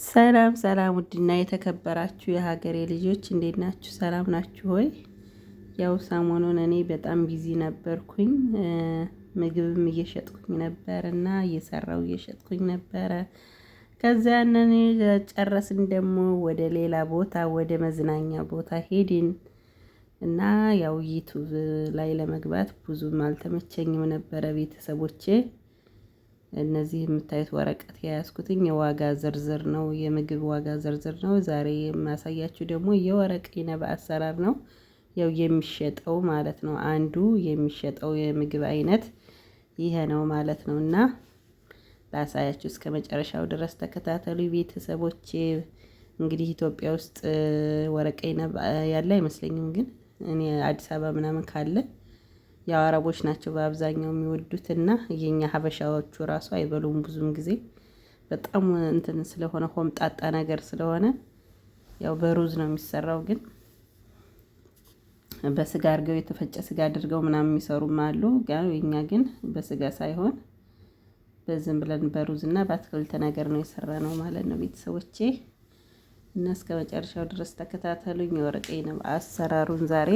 ሰላም ሰላም ውድና የተከበራችሁ የሀገሬ ልጆች እንዴት ናችሁ? ሰላም ናችሁ ሆይ? ያው ሰሞኑን እኔ በጣም ቢዚ ነበርኩኝ። ምግብም እየሸጥኩኝ ነበር እና እየሰራው እየሸጥኩኝ ነበረ። ከዛ ያንን ጨረስን ደግሞ ወደ ሌላ ቦታ ወደ መዝናኛ ቦታ ሄድን እና ያው ዩቲዩብ ላይ ለመግባት ብዙም አልተመቸኝም ነበረ ቤተሰቦቼ። እነዚህ የምታዩት ወረቀት የያዝኩትኝ የዋጋ ዝርዝር ነው፣ የምግብ ዋጋ ዝርዝር ነው። ዛሬ የማሳያችሁ ደግሞ የወረቅ ኢነብ አሰራር ነው። ያው የሚሸጠው ማለት ነው። አንዱ የሚሸጠው የምግብ አይነት ይሄ ነው ማለት ነው እና ላሳያችሁ እስከ መጨረሻው ድረስ ተከታተሉ ቤተሰቦቼ። እንግዲህ ኢትዮጵያ ውስጥ ወረቅ ኢነብ ያለ አይመስለኝም፣ ግን እኔ አዲስ አበባ ምናምን ካለ ያው አረቦች ናቸው በአብዛኛው የሚወዱትና የኛ ሀበሻዎቹ ራሱ አይበሉም ብዙም ጊዜ በጣም እንትን ስለሆነ ሆምጣጣ ነገር ስለሆነ ያው በሩዝ ነው የሚሰራው። ግን በስጋ አድርገው የተፈጨ ስጋ አድርገው ምናምን የሚሰሩም አሉ። የኛ ግን በስጋ ሳይሆን በዝም ብለን በሩዝ እና በአትክልት ነገር ነው የሰራነው ማለት ነው ቤተሰቦቼ። እና እስከ መጨረሻው ድረስ ተከታተሉኝ። የወረቅ ኢነብ አሰራሩን ዛሬ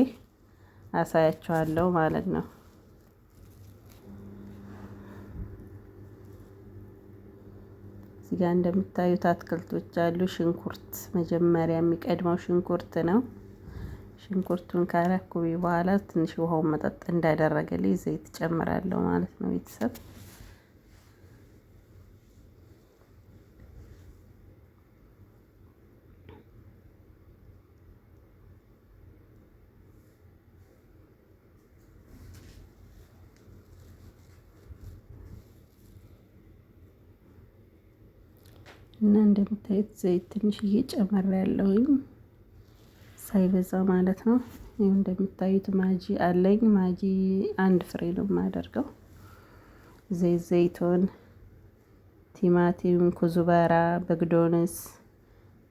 አሳያችኋለሁ ማለት ነው። እዚህ ጋር እንደምታዩት አትክልቶች አሉ። ሽንኩርት መጀመሪያ የሚቀድመው ሽንኩርት ነው። ሽንኩርቱን ካረኩ በኋላ ትንሽ ውሃውን መጠጥ እንዳደረገልኝ ዘይት ጨምራለሁ ማለት ነው ቤተሰብ። እና እንደምታዩት ዘይት ትንሽ እየጨመራለሁኝ ሳይበዛ ማለት ነው። ይሄ እንደምታዩት ማጂ አለኝ። ማጂ አንድ ፍሬ ነው የማደርገው። ዘይቱን፣ ቲማቲም፣ ኩዝባራ፣ በግዶንስ፣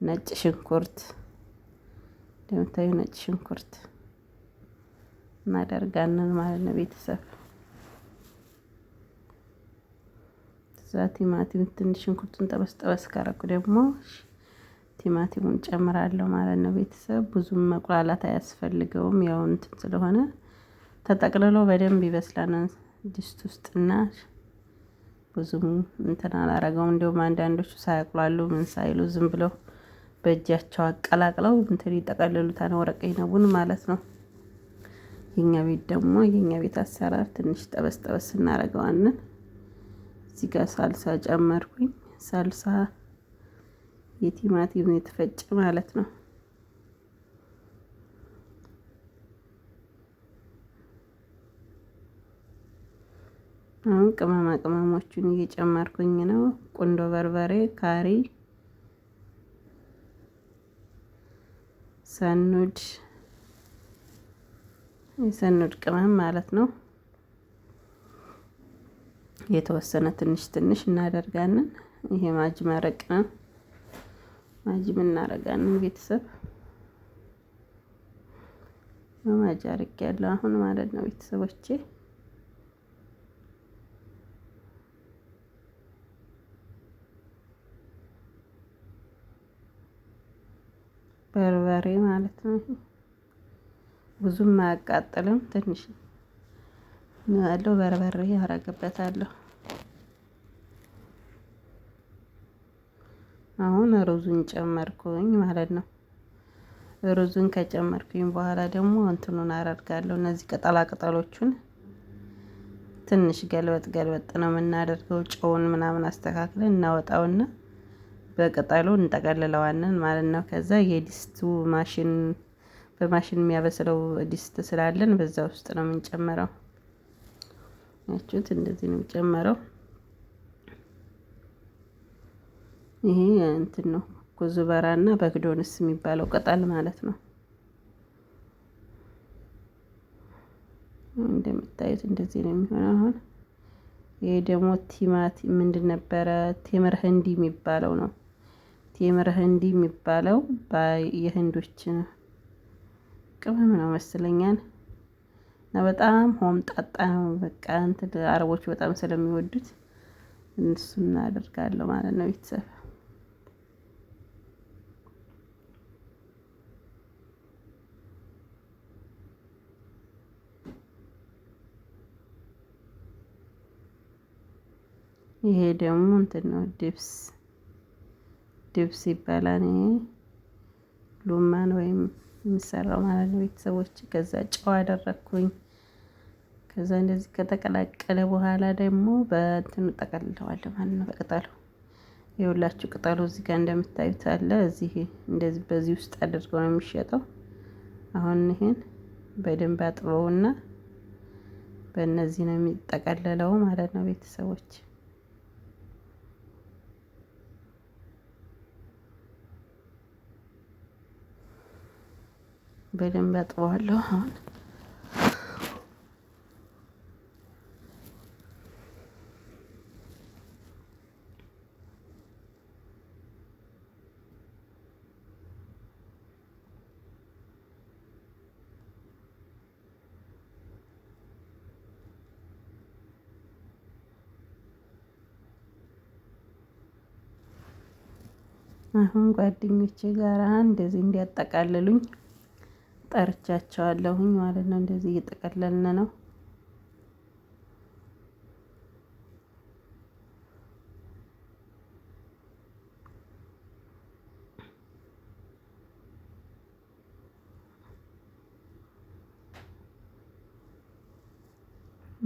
ነጭ ሽንኩርት እንደምታዩ ነጭ ሽንኩርት እናደርጋለን ማለት ነው ቤተሰብ። ቲማቲም ትንሽ ሽንኩርቱን ጠበስ ጠበስ ካረኩ ደግሞ ቲማቲሙን ጨምራለሁ ማለት ነው ቤተሰብ። ብዙም መቁላላት አያስፈልገውም። ያው እንትን ስለሆነ ተጠቅልሎ በደንብ ይበስላል ድስት ውስጥና ብዙም እንትን አላረገውም። እንደውም አንዳንዶቹ ሳያቁላሉ ምን ሳይሉ ዝም ብለው በእጃቸው አቀላቅለው እንትን ይጠቀልሉታል ወረቅ ኢነቡን ማለት ነው። የኛ ቤት ደግሞ የኛ ቤት አሰራር ትንሽ ጠበስ ጠበስ እናደርገዋለን። እዚህ ጋር ሳልሳ ጨመርኩኝ። ሳልሳ የቲማቲም የተፈጨ ማለት ነው። አሁን ቅመማ ቅመሞቹን እየጨመርኩኝ ነው። ቁንዶ በርበሬ፣ ካሪ፣ ሰኑድ የሰኑድ ቅመም ማለት ነው። የተወሰነ ትንሽ ትንሽ እናደርጋለን። ይሄ ማጅ መረቅ ነው። ማጅ እናደርጋለን ቤተሰብ። ማጅ አድርጌያለሁ አሁን ማለት ነው ቤተሰቦቼ። በርበሬ ማለት ነው። ብዙም አያቃጥልም፣ ትንሽ ያለው በርበሬ ያረግበታለሁ። አሁን ሩዙን ጨመርኩኝ ማለት ነው። ሩዙን ከጨመርኩኝ በኋላ ደግሞ እንትኑን አደርጋለሁ። እነዚህ ቅጠላ ቅጠሎቹን ትንሽ ገልበጥ ገልበጥ ነው የምናደርገው። ጨውን ምናምን አስተካክለን እናወጣውና በቅጠሉ እንጠቀልለዋለን ማለት ነው። ከዛ የዲስቱ ማሽን በማሽን የሚያበስለው ዲስት ስላለን በዛ ውስጥ ነው የምንጨምረው። ያችሁት እንደዚህ ነው የምጨምረው። ይሄ እንትን ነው ኩዝበራና በግዶንስ የሚባለው ቅጠል ማለት ነው። እንደምታዩት እንደዚህ ነው የሚሆነው። አሁን ይሄ ደግሞ ቲማቲም ምንድን ነበረ? ቴምር ህንዲ የሚባለው ነው። ቴምር ህንዲ የሚባለው የህንዶች ቅመም ነው መስለኛል። እና በጣም ሆምጣጣ ነው። በቃ እንትን አረቦች በጣም ስለሚወዱት እሱን እናደርጋለሁ ማለት ነው ቤተሰብ። ይሄ ደግሞ እንትን ነው ድብስ ይባላል። ይሄ ሉማን ወይም የሚሰራው ማለት ነው ቤተሰቦች። ከዛ ጨው አደረኩኝ። ከዛ እንደዚህ ከተቀላቀለ በኋላ ደግሞ በእንትኑ ጠቀልለዋለሁ ማለት ነው በቅጠሉ። የሁላችሁ ቅጠሉ እዚህ ጋር እንደምታዩት አለ። እዚህ እንደዚህ በዚህ ውስጥ አድርገው ነው የሚሸጠው። አሁን ይሄን በደንብ አጥበውና በእነዚህ ነው የሚጠቀለለው ማለት ነው ቤተሰቦች። በደንብ አጥበዋለሁ አሁን አሁን ጓደኞቼ ጋር እንደዚህ እንዲያጠቃልሉኝ ጠርቻቸዋለሁኝ ማለት ነው። እንደዚህ እየጠቀለልን ነው።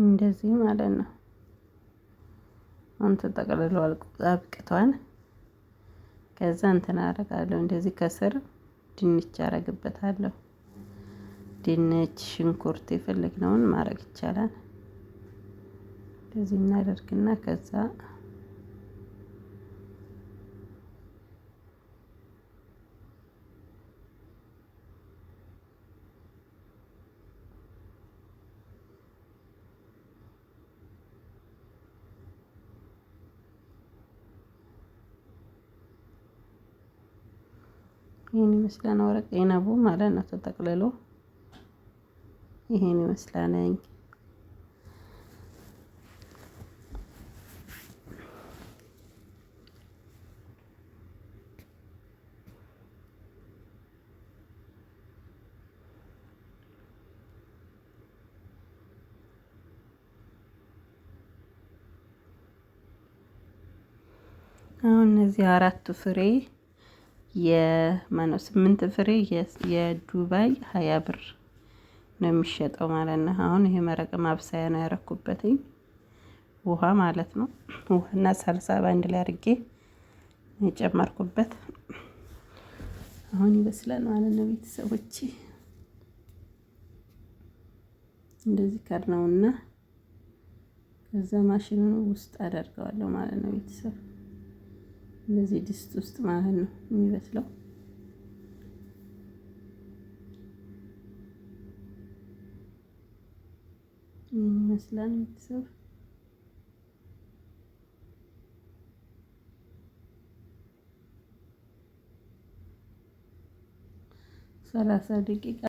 እንደዚህ ማለት ነው። አሁን ተጠቅልሎ አብቅቷል። ከዛ እንትን አደርጋለሁ እንደዚህ ከስር ድንች አደርግበታለሁ። ድንች፣ ሽንኩርት የፈለግነውን ማድረግ ይቻላል። እንደዚህ እናደርግና ከዛ ይሄን ይመስላል ወረቀ የነቡ ማለት ነው ተጠቅልሎ ይሄን ይመስላል። አሁን እነዚህ አራቱ ፍሬ የማነው 8 ፍሬ የዱባይ 20 ብር ነው የሚሸጠው ማለት ነው። አሁን ይሄ መረቅ ማብሰያ ነው ያረኩበትኝ ውሃ ማለት ነው። ውሃና ሳልሳ በአንድ ላይ አድርጌ የጨመርኩበት አሁን ይበስላል ማለት ነው ቤተሰቦቼ። እንደዚህ ከድነውና ከዛ ማሽኑን ውስጥ አደርገዋለሁ ማለት ነው ቤተሰብ። እንደዚህ ድስት ውስጥ ማለት ነው የሚበስለው። ይመስላል ቤተሰብ 30 ደቂቃ